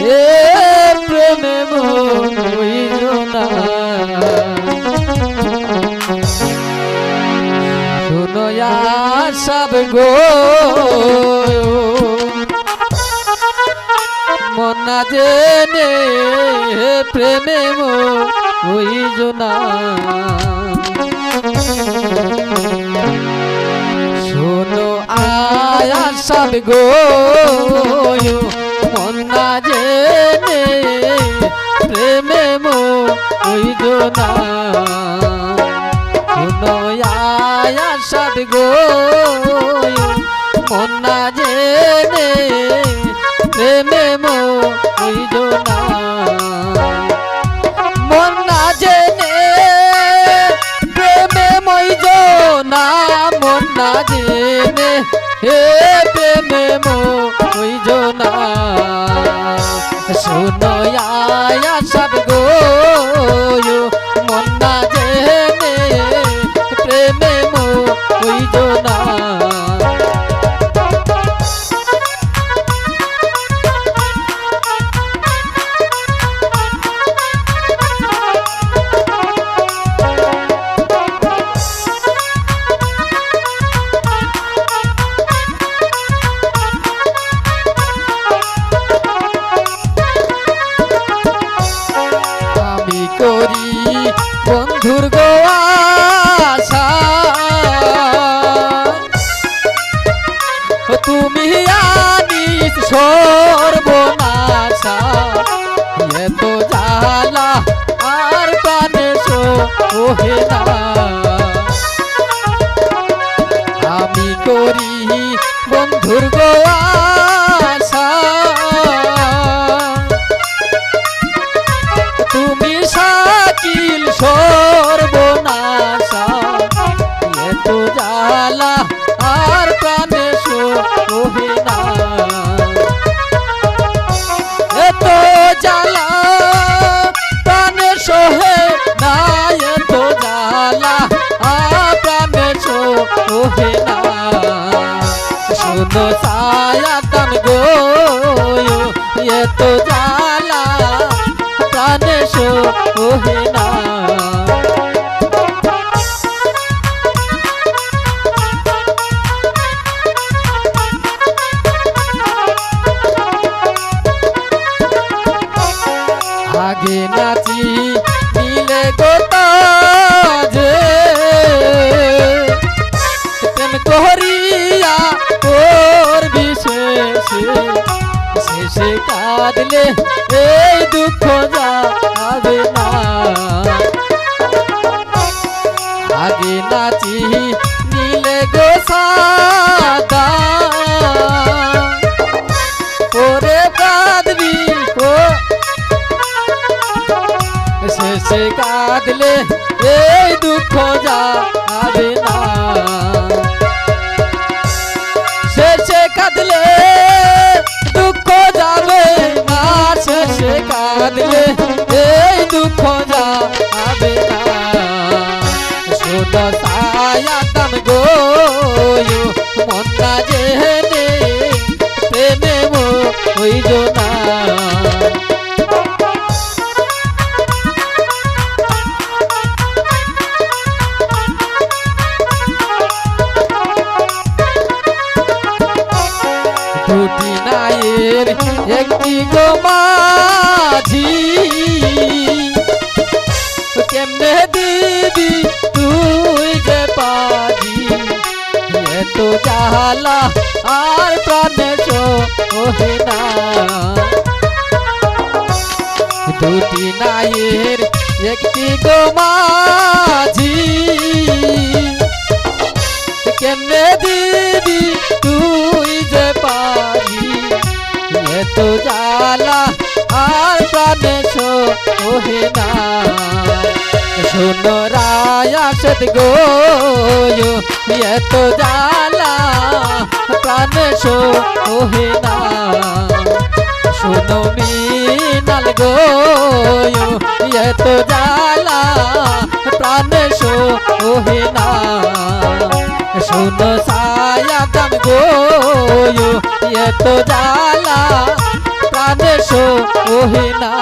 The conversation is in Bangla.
এ প্রেমে বইলো না শুনো সব গো মন না জেনে প্রেমে বইলো না শোনো আয়া সব গো মন না জেনে প্রেমে বইলো না শোনো আয়া সব গো মন না জেনে প্রেমে বইলো না মন না জেনে প্রেমে বইলো না মন না জেনে হে প্রেমে বইলো না শোনো আয়া সব গো মন না জেনে প্রেমে বইলো না করি বন্ধুর গো আশা তুমি আনিস সর্বনাশা এত জ্বালা আর প্রাণে সোহে না আমি করি বন্ধুর গো আশা তুমি শাকিল সর্বনাশা এত জ্বালা আর প্রাণে সোহে না এত জ্বালা প্রাণে সোহে না এত জ্বালা আর প্রাণে সোহে না শোনো সায়াতন গো এত জ্বালা প্রাণে সোহে না আগে নাচি মিলে গোতাজে প্রেম করিয়া তোর বিশেষে শেষে কাঁদলে এই দুঃখ যাবে না আগে নাচি নীলে গো সাদা ওরে কাঁদবি ও শেষে কাঁদলে এই দুঃখ যাবে না শেষে কাঁদলে দুঃখ যাবে না শেষে কাঁদলে এই দুঃখ যাবে না শোনো সায়াতন গো মন না জেনে প্রেমে বইলো না দুটি নায়ের একটি গো মাঝি কেমনে দিবি তুই যে পাজি এত জ্বালা আর প্রাণে সোহে না দুটি নায়ের একটি গো মাঝি কেমনে দিবি তুই যে পারি এত জ্বালা আর প্রাণে সোহে না শোনো রায়া সদ গো এত জ্বালা প্রাণে সোহে না শোনো মিনাল গো এত জ্বালা প্রাণে সোহে না শোনো সায়াতন গো এত জ্বালা প্রাণে সো ওহে না